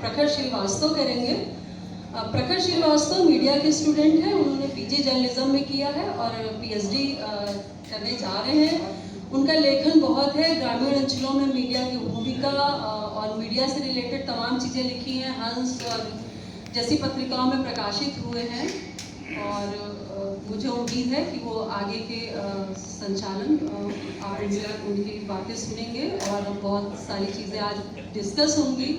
प्रखर श्रीवास्तव करेंगे। प्रखर श्रीवास्तव मीडिया के स्टूडेंट हैं, उन्होंने पीजी जर्नलिज्म में किया है और पीएचडी करने जा रहे हैं। उनका लेखन बहुत है, ग्रामीण अंचलों में मीडिया की भूमिका और मीडिया से रिलेटेड तमाम चीज़ें लिखी हैं, हंस और जैसी पत्रिकाओं में प्रकाशित हुए हैं। और मुझे उम्मीद है कि वो आगे के संचालन आप उनकी बातें सुनेंगे और बहुत सारी चीज़ें आज डिस्कस होंगी।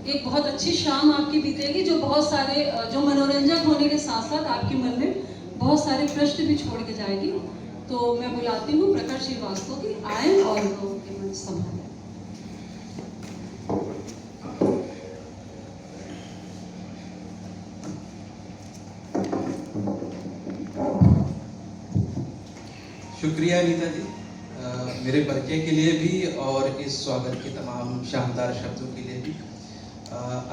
एक बहुत अच्छी शाम आपकी बीतेगी जो बहुत सारे जो मनोरंजक होने के साथ साथ आपके मन में बहुत सारे प्रश्न भी छोड़ के जाएगी। तो मैं बुलाती हूँ प्रखर श्रीवास्तव की, आए और उनके मंच संभालें। शुक्रिया अनीता जी, मेरे परिचय के लिए भी और इस स्वागत के तमाम शानदार शब्दों के लिए भी।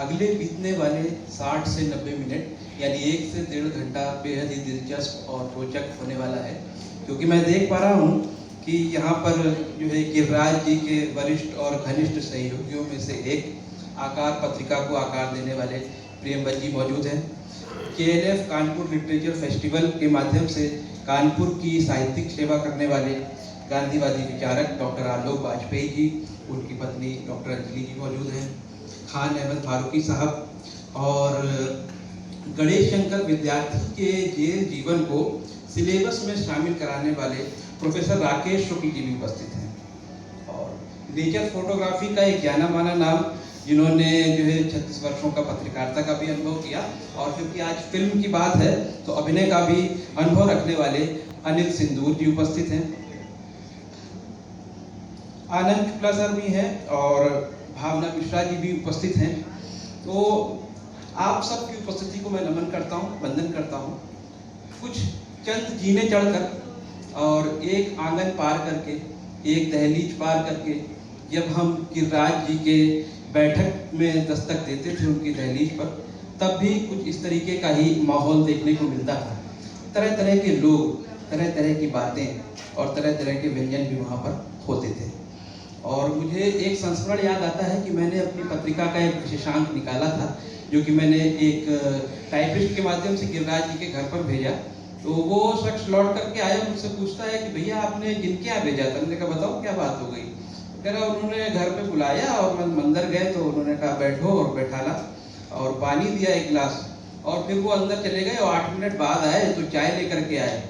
अगले बीतने वाले 60 से 90 मिनट यानी 1 से 1.5 घंटा बेहद ही दिलचस्प और रोचक होने वाला है, क्योंकि मैं देख पा रहा हूँ कि यहाँ पर जो है गिरिराज जी के वरिष्ठ और घनिष्ठ सहयोगियों में से एक आकार पत्रिका को आकार देने वाले प्रियंवद जी मौजूद हैं। KLF कानपुर लिटरेचर फेस्टिवल के माध्यम से कानपुर की साहित्यिक सेवा करने वाले गांधीवादी विचारक डॉक्टर आलोक वाजपेयी जी, उनकी पत्नी डॉक्टर अंजलि जी मौजूद हैं। खान अहमद फारूकी साहब और गणेश शंकर विद्यार्थी के जेल जीवन को सिलेबस में शामिल कराने वाले प्रोफेसर राकेश शुक्ल जी भी उपस्थित हैं। और नेचर फोटोग्राफी का एक जाना माना नाम, जिन्होंने जो है 36 वर्षों का पत्रकारिता का भी अनुभव किया और क्योंकि आज फिल्म की बात है तो अभिनय का भी अनुभव रखने वाले अनिल सिंदूर जी उपस्थित हैं। आनंद शुक्ला सर भी हैं और भावना मिश्रा जी भी उपस्थित हैं। तो आप सबकी उपस्थिति को मैं नमन करता हूँ, वंदन करता हूँ। कुछ चंद जीने चढ़कर और एक आंगन पार करके, एक दहलीज पार करके जब हम गिरिराज जी के बैठक में दस्तक देते थे उनकी दहलीज पर, तब भी कुछ इस तरीके का ही माहौल देखने को मिलता था। तरह तरह के लोग, तरह तरह की बातें और तरह तरह के व्यंजन भी वहाँ पर होते थे। और मुझे एक संस्मरण याद आता है कि मैंने अपनी पत्रिका का एक विशेषांक निकाला था, जो कि मैंने एक टाइपिस्ट के माध्यम से गिरिराज जी के घर पर भेजा। तो वो शख्स लौट करके आया, मुझसे पूछता है कि भैया आपने जिनके यहाँ भेजा था? मैंने कहा बताओ क्या बात हो गई। कह रहा उन्होंने घर पे बुलाया और मैं अंदर गए तो उन्होंने कहा बैठो और बैठाला और पानी दिया 1 गिलास और फिर वो अंदर चले गए और 8 मिनट बाद आए तो चाय लेकर के आए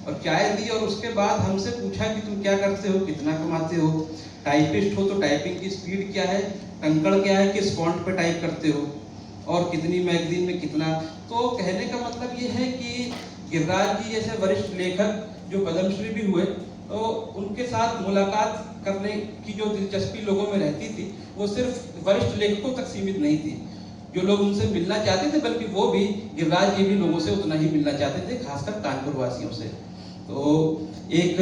और चाय दी और उसके बाद हमसे पूछा कि तुम क्या करते हो, कितना कमाते हो, टाइपिस्ट हो तो टाइपिंग की स्पीड क्या है, टंकड़ क्या है, किस फॉन्ट पे टाइप करते हो और कितनी मैगजीन में कितना। तो कहने का मतलब ये है कि गिरिराज जी जैसे वरिष्ठ लेखक जो पद्मश्री भी हुए, तो उनके साथ मुलाकात करने की जो दिलचस्पी लोगों में रहती थी वो सिर्फ वरिष्ठ लेखकों तक सीमित नहीं थी। जो लोग उनसे मिलना चाहते थे, बल्कि वो भी गिरिराज जी भी लोगों से उतना ही मिलना चाहते थे, खासकर कानपुर वासियों से। तो एक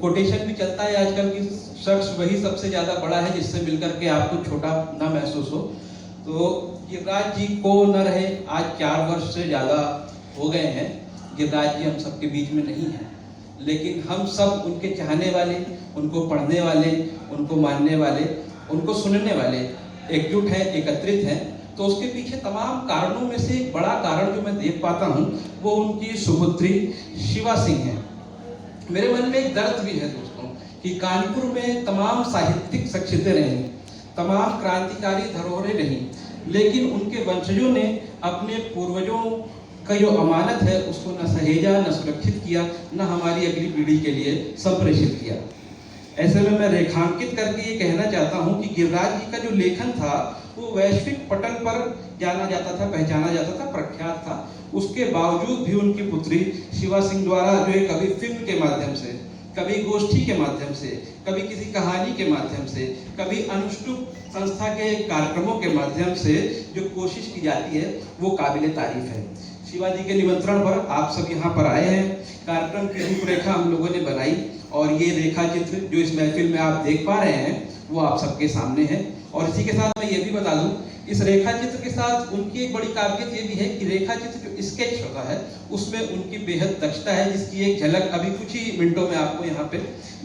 कोटेशन भी चलता है आजकल की, शख्स वही सबसे ज्यादा बड़ा है जिससे मिलकर के आपको छोटा ना महसूस हो। तो गिरिराज जी को न रहे आज 4 वर्ष से ज्यादा हो गए हैं। गिरिराज जी हम सबके बीच में नहीं हैं, लेकिन हम सब उनके चाहने वाले, उनको पढ़ने वाले, उनको मानने वाले, उनको सुनने वाले एकजुट हैं, एकत्रित हैं। तो उसके पीछे तमाम कारणों में से एक बड़ा कारण जो मैं देख पाता हूँ वो उनकी सुपुत्री शिवा सिंह है। मेरे मन में एक दर्द भी है दोस्तों कि कानपुर में तमाम साहित्यिक शख्सियतें रहीं, तमाम क्रांतिकारी धरोहरें रहीं, लेकिन उनके वंशजों ने अपने पूर्वजों का जो अमानत है उसको न सहेजा, न सुरक्षित किया, न हमारी अगली पीढ़ी के लिए संप्रेषित किया। ऐसे में मैं रेखांकित करके ये कहना चाहता हूँ कि गिरिराज जी का जो लेखन था वो वैश्विक पटल पर जाना जाता था, पहचाना जाता था, प्रख्यात था। उसके बावजूद भी उनकी पुत्री शिवा सिंह द्वारा जो है कभी फिल्म के माध्यम से, कभी गोष्ठी के माध्यम से, कभी किसी कहानी के माध्यम से, कभी अनुष्टुप संस्था के कार्यक्रमों के माध्यम से जो कोशिश की जाती है वो काबिले तारीफ है। शिवा जी के निमंत्रण पर आप सब यहाँ पर आए हैं। कार्यक्रम की रूपरेखा हम लोगों ने बनाई और ये रेखा चित्र जो इस महफिल में आप देख पा रहे हैं वो आप सबके सामने है। और इसी के साथ मैं ये भी बता दूं इस रेखा चित्र के साथ उनकी एक बड़ी काबिलियत ये भी है कि रेखा चित्र जो स्केच होता है उसमें उनकी बेहद दक्षता है, जिसकी एक झलक अभी कुछ ही मिनटों में आपको यहाँ पे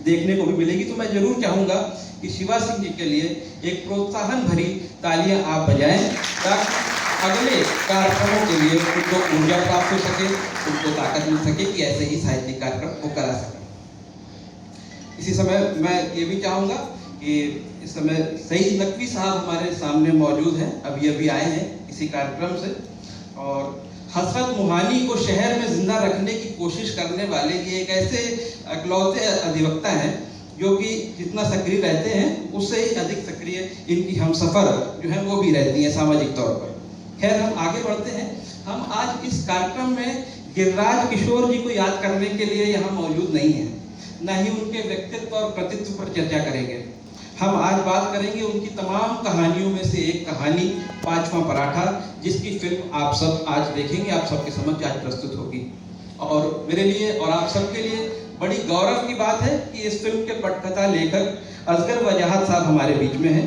देखने को भी मिलेगी। तो मैं जरूर चाहूँगा कि शिवा सिंह जी के लिए एक प्रोत्साहन भरी तालियां आप बजाएं, ताकि अगले कार्यक्रमों के लिए उनको ऊर्जा प्राप्त हो सके, उनको ताकत मिल सके कि ऐसे ही साहित्यिक कार्यक्रम वो करा सके। इसी समय मैं ये भी चाहूँगा कि इस समय सईद नकवी साहब हमारे सामने मौजूद हैं, अभी अभी आए हैं इसी कार्यक्रम से, और हसरत मोहानी को शहर में जिंदा रखने की कोशिश करने वाले ये एक ऐसे इकलौते अधिवक्ता हैं जो कि जितना सक्रिय रहते हैं उससे ही अधिक सक्रिय इनकी हमसफर जो है वो भी रहती हैं सामाजिक तौर पर। खैर, हम आगे बढ़ते हैं। हम आज इस कार्यक्रम में गिरिराज किशोर जी को याद करने के लिए यहाँ मौजूद नहीं है, न ही उनके व्यक्तित्व और कृतित्व पर चर्चा करेंगे। हम आज बात करेंगे उनकी तमाम कहानियों में से एक कहानी पांचवा पराठा, जिसकी फिल्म आप सब आज देखेंगे, आप सबके समझ आज प्रस्तुत होगी। और मेरे लिए और आप सबके लिए बड़ी गौरव की बात है कि इस फिल्म के पटकथा लेखक असगर वजाहत साहब हमारे बीच में हैं।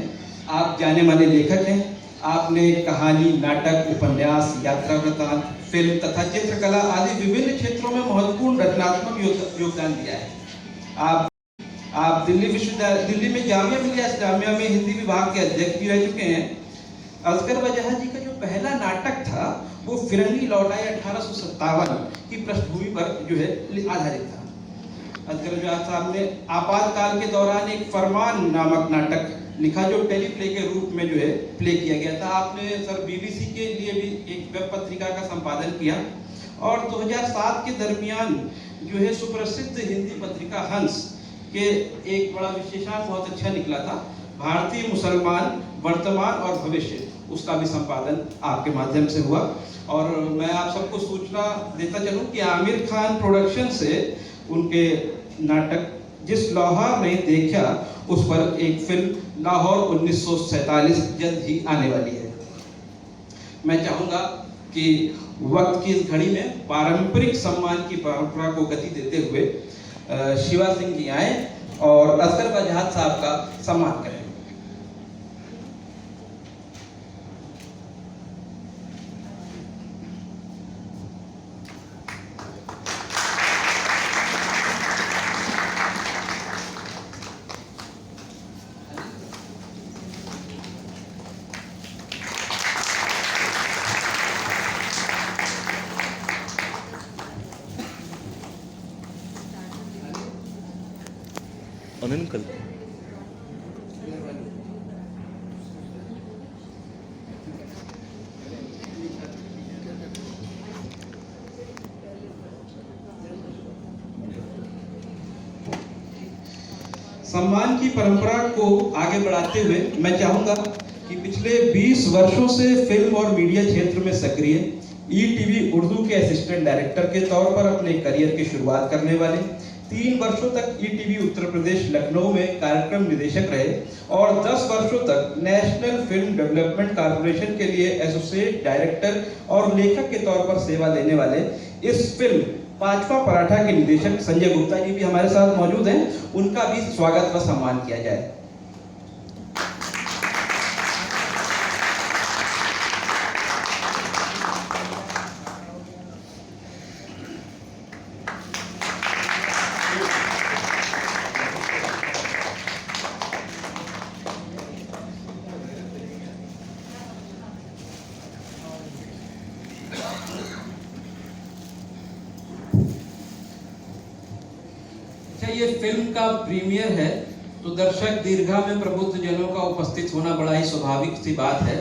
आप जाने माने लेखक हैं, आपने कहानी, नाटक, उपन्यास, यात्रा वृत्तांत, फिल्म तथा चित्रकला आदि विभिन्न क्षेत्रों में महत्वपूर्ण रचनात्मक योगदान दिया है। आप दिल्ली में जामिया मिलिया इस्लामिया में हिंदी विभाग के अध्यक्ष भी रह चुके हैं। असगर वजाहत जी का जो पहला नाटक था वो फिरंगी लौटाए 1857 की पृष्ठभूमि पर जो है आधारित था। असगर वजाहत साहब ने आपातकाल के दौरान एक फरमान नामक नाटक लिखा जो टेलीप्ले के रूप में जो है प्ले किया गया था। आपने सर बीबीसी के लिए भी एक वेब पत्रिका का संपादन किया, और 2007 के दरमियान जो है सुप्रसिद्ध हिंदी पत्रिका हंस के एक बड़ा विशेषांक बहुत अच्छा निकला था, भारतीय मुसलमान वर्तमान और भविष्य, उसका भी संपादन आपके माध्यम से हुआ। और मैं आप सबको सूचना देता चलूं कि आमिर खान प्रोडक्शन से उनके नाटक जिस लौहा में देखा उस पर एक फिल्म लाहौर 1947 जल्द ही आने वाली है। मैं चाहूँगा कि वक्त की इस घड़ी में पारंपरिक सम्मान की परंपरा को गति देते हुए शिवा सिंह जी आए और असगर वजाहत साहब का सम्मान करें। अंकल सम्मान की परंपरा को आगे बढ़ाते हुए मैं चाहूंगा कि पिछले 20 वर्षों से फिल्म और मीडिया क्षेत्र में सक्रिय ईटीवी उर्दू के असिस्टेंट डायरेक्टर के तौर पर अपने करियर की शुरुआत करने वाले, 3 वर्षों तक ईटीवी उत्तर प्रदेश लखनऊ में कार्यक्रम निदेशक रहे और 10 वर्षों तक नेशनल फिल्म डेवलपमेंट कॉर्पोरेशन के लिए एसोसिएट डायरेक्टर और लेखक के तौर पर सेवा देने वाले इस फिल्म पांचवा पराठा के निदेशक संजय गुप्ता जी भी हमारे साथ मौजूद हैं। उनका भी स्वागत व सम्मान किया जाए। ये फिल्म का प्रीमियर है तो दर्शक दीर्घा में प्रबुद्ध जनों का उपस्थित होना बड़ा ही स्वाभाविक सी बात है,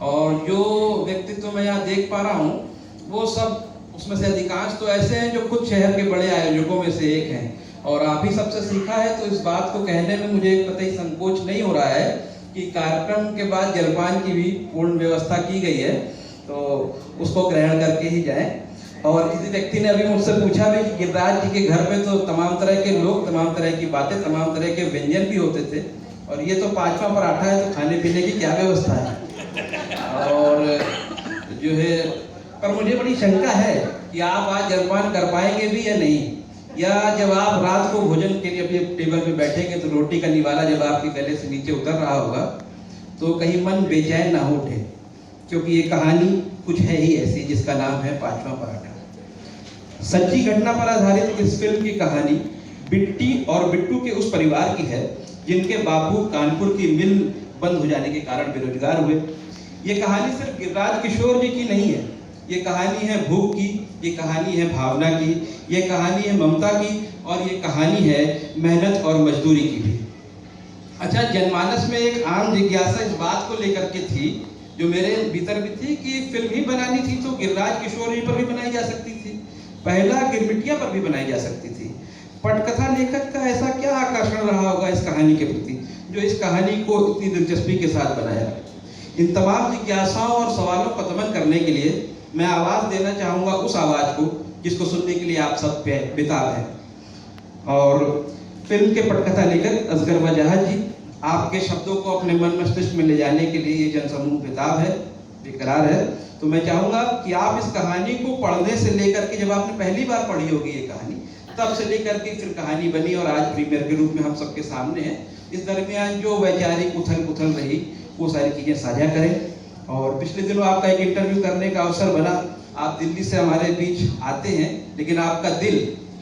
और जो व्यक्तित्व मैं यहाँ देख पा रहा हूँ वो सब उसमें से अधिकांश तो ऐसे हैं जो खुद शहर के बड़े आयोजकों में से एक हैं, और आप ही सबसे सीखा है तो इस बात को कहने में मुझे कतई संकोच नहीं हो रहा है कि कार्यक्रम के बाद जलपान की भी पूर्ण व्यवस्था की गई है, तो उसको ग्रहण करके ही जाएं। और किसी व्यक्ति ने अभी मुझसे पूछा भी कि गिरिराज जी के घर में तो तमाम तरह के लोग, तमाम तरह की बातें, तमाम तरह के व्यंजन भी होते थे, और ये तो पांचवा पराठा है तो खाने पीने की क्या व्यवस्था है। और जो है, पर मुझे बड़ी शंका है कि आप आज जलपान कर पाएंगे भी या नहीं, या जब आप रात को भोजन के लिए अपने टेबल पे बैठेंगे तो रोटी का निवाला जब आपके गले से नीचे उतर रहा होगा तो कहीं मन बेचैन ना हो उठे। क्योंकि ये कहानी कुछ है ही ऐसी जिसका नाम है पांचवा पराठा। सच्ची घटना पर आधारित इस फिल्म की कहानी बिट्टी और बिट्टू के उस परिवार की है जिनके बापू कानपुर की मिल बंद हो जाने के कारण बेरोजगार हुए। ये कहानी सिर्फ गिरिराज किशोर जी की नहीं है, ये कहानी है भूख की, ये कहानी है भावना की, ये कहानी है ममता की, और ये कहानी है मेहनत और मजदूरी की भी। अच्छा, जनमानस में एक आम जिज्ञासा इस बात को लेकर के थी, जो मेरे भीतर भी थी, कि फिल्म ही बनानी थी तो गिरिराज किशोर जी पर भी बनाई जा सकती थी, पहला गिरमिटिया पर भी बनाई जा सकती थी। पटकथा लेखक का ऐसा क्या आकर्षण रहा होगा इस कहानी के प्रति, जो इस कहानी को इतनी दिलचस्पी के साथ बनाया। इन तमाम जिज्ञासाओं और सवालों का दमन करने के लिए मैं आवाज़ देना चाहूँगा उस आवाज़ को जिसको सुनने के लिए आप सब बेताब हैं। और फिल्म के पटकथा लेखक असगर वजाहत जी, आपके शब्दों को अपने मन मस्तिष्क में ले जाने के लिए ये जनसमूह बेताब है, बेकरार है। तो मैं चाहूँगा कि आप इस कहानी को पढ़ने से लेकर के, जब आपने पहली बार पढ़ी होगी ये कहानी, तब से लेकर के फिर कहानी बनी और आज प्रीमियर के रूप में हम सबके सामने है, इस दरमियान जो वैचारिक उथल पुथल रही वो सारी चीज़ें साझा करें। और पिछले दिनों आपका एक इंटरव्यू करने का अवसर बना, आप दिल्ली से हमारे बीच आते हैं, लेकिन आपका दिल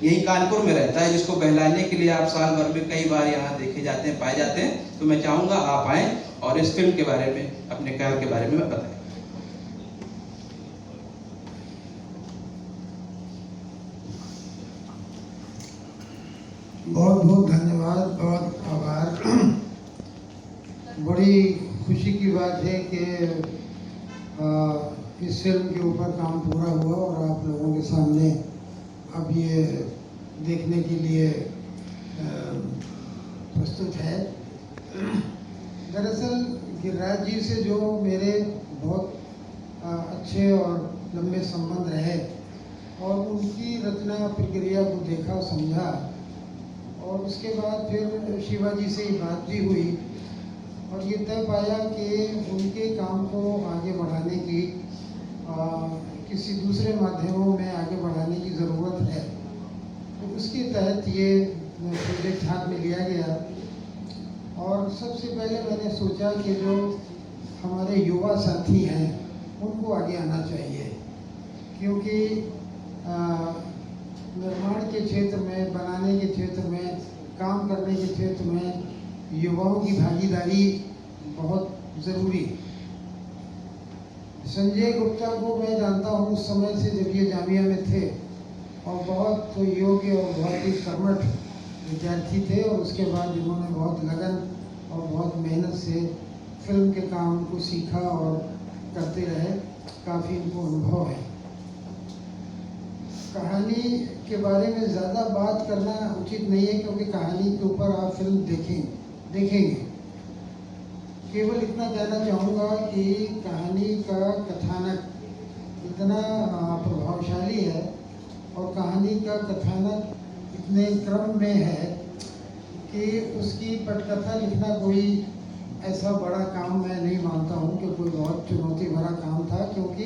यही कानपुर में रहता है, जिसको बहलाने के लिए आप साल भर में कई बार यहाँ देखे जाते हैं, पाए जाते हैं। तो मैं चाहूँगा आप आएँ और इस फिल्म के बारे में, अपने ख्याल के बारे में बताएं। बहुत बहुत धन्यवाद, बहुत आभार। बड़ी खुशी की बात है कि इस फिल्म के ऊपर काम पूरा हुआ और आप लोगों के सामने अब ये देखने के लिए प्रस्तुत है। दरअसल गिरिराज जी से जो मेरे बहुत अच्छे और लंबे संबंध रहे और उनकी रचना प्रक्रिया को देखा, समझा, और उसके बाद फिर शिवाजी से ही बात भी हुई और ये तय पाया कि उनके काम को आगे बढ़ाने की किसी दूसरे माध्यमों में आगे बढ़ाने की ज़रूरत है। तो उसके तहत ये प्रोजेक्ट हाथ में लिया गया और सबसे पहले मैंने सोचा कि जो हमारे युवा साथी हैं उनको आगे आना चाहिए, क्योंकि निर्माण के क्षेत्र में, बनाने के क्षेत्र में, काम करने के क्षेत्र में युवाओं की भागीदारी बहुत ज़रूरी है। संजय गुप्ता को मैं जानता हूँ उस समय से जब ये जामिया में थे और बहुत योग्य और बहुत ही कर्मठ विद्यार्थी थे, और उसके बाद इन्होंने बहुत लगन और बहुत मेहनत से फिल्म के काम को सीखा और करते रहे, काफ़ी इनको अनुभव है। कहानी के बारे में ज़्यादा बात करना उचित नहीं है, क्योंकि कहानी के ऊपर आप फिल्म देखेंगे। केवल इतना कहना चाहूँगा कि कहानी का कथानक इतना प्रभावशाली है और कहानी का कथानक इतने क्रम में है कि उसकी पटकथा लिखना कोई ऐसा बड़ा काम मैं नहीं मानता हूँ कि कोई बहुत चुनौती भरा काम था, क्योंकि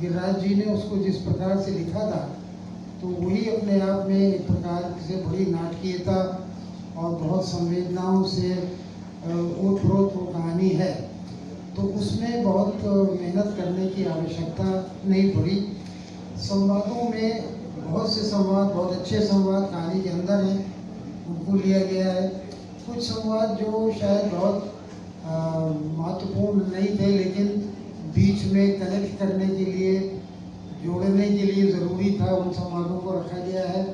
गिरिराज जी ने उसको जिस प्रकार से लिखा था तो वही अपने आप में एक प्रकार से बड़ी नाटकीयता और बहुत संवेदनाओं से ओतप्रोत वो कहानी है। तो उसमें बहुत मेहनत करने की आवश्यकता नहीं पड़ी। संवादों में बहुत से संवाद, बहुत अच्छे संवाद कहानी के अंदर हैं, उनको लिया गया है। कुछ संवाद जो शायद बहुत महत्वपूर्ण नहीं थे, लेकिन बीच में कनेक्ट करने के लिए, जोड़ने के लिए ज़रूरी था, उन संवादों को रखा गया है।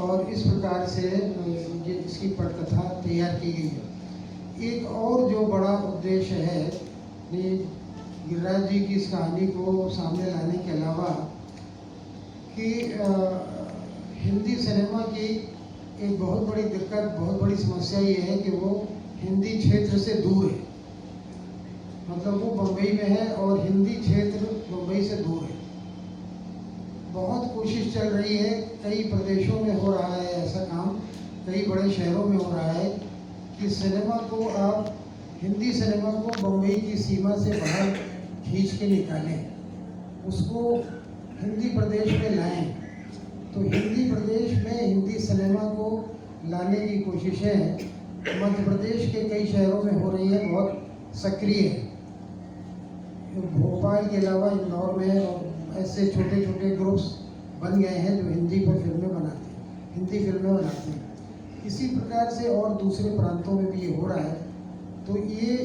और इस प्रकार से ये इसकी पटकथा तैयार की गई है। एक और जो बड़ा उद्देश्य है कि गिरिराज जी की इस कहानी को सामने लाने के अलावा कि हिंदी सिनेमा की एक बहुत बड़ी दिक्कत, बहुत बड़ी समस्या ये है कि वो हिंदी क्षेत्र से दूर है। मतलब वो बम्बई में है और हिंदी क्षेत्र बम्बई से दूर है। बहुत कोशिश चल रही है, कई प्रदेशों में हो रहा है ऐसा काम, कई बड़े शहरों में हो रहा है कि सिनेमा को आप, हिंदी सिनेमा को बम्बई की सीमा से बाहर खींच के निकालें, उसको हिंदी प्रदेश में लाएं। तो हिंदी प्रदेश में हिंदी सिनेमा को लाने की कोशिशें मध्य प्रदेश के कई शहरों में हो रही है, बहुत सक्रिय है। भोपाल के अलावा इंदौर में और ऐसे छोटे छोटे ग्रुप्स बन गए हैं जो हिंदी पर फिल्में बनाते हैं, हिंदी फिल्में बनाते हैं। इसी प्रकार से और दूसरे प्रांतों में भी ये हो रहा है। तो ये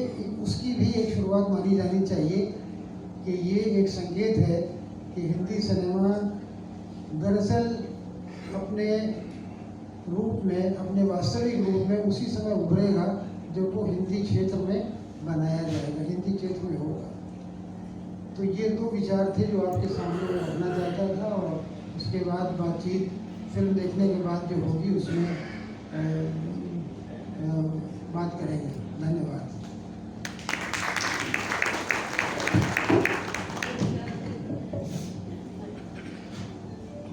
उसकी भी एक शुरुआत मानी जानी चाहिए कि ये एक संकेत है कि हिंदी सिनेमा दरअसल अपने रूप में, अपने वास्तविक रूप में उसी समय उभरेगा जब वो हिंदी क्षेत्र में बनाया जाएगा, हिंदी क्षेत्र में होगा। तो ये दो विचार थे जो आपके सामने मैं रखना चाहता था, और उसके बाद बातचीत फिल्म देखने के बाद जो होगी उसमें बात करेंगे। धन्यवाद।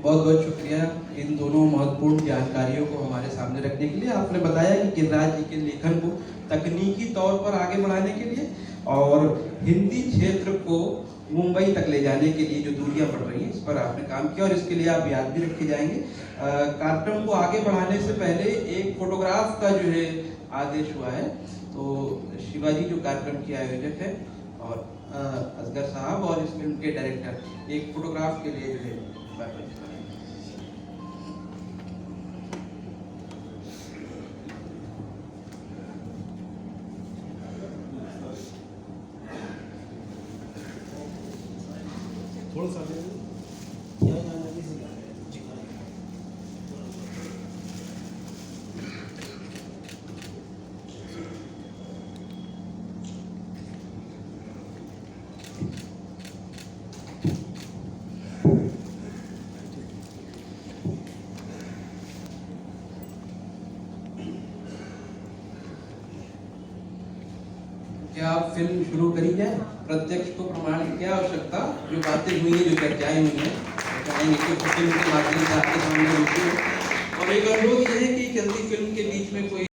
बहुत बहुत शुक्रिया इन दोनों महत्वपूर्ण जानकारियों को हमारे सामने रखने के लिए। आपने बताया कि गिरिराज जी के लेखन को तकनीकी तौर पर आगे बढ़ाने के लिए और हिंदी क्षेत्र को मुंबई तक ले जाने के लिए जो दूरियां बढ़ रही हैं इस पर आपने काम किया, और इसके लिए आप याद भी रखे जाएंगे। कार्यक्रम को आगे बढ़ाने से पहले एक फोटोग्राफ का जो है आदेश हुआ है, तो शिवाजी जो कार्यक्रम के आयोजक है और असगर साहब और इस फिल्म के डायरेक्टर एक फोटोग्राफ के लिए जो है थोड़ा सा क्या आप फिल्म शुरू करी जाए? प्रत्यक्ष को प्रमाण की क्या आवश्यकता, जो बातें हुई हैं, जो चर्चाएं हुई हैं, फिल्म के माध्यम से आपके सामने रुकी है। और एक अनुरोध ये है कि चलती फिल्म के बीच में कोई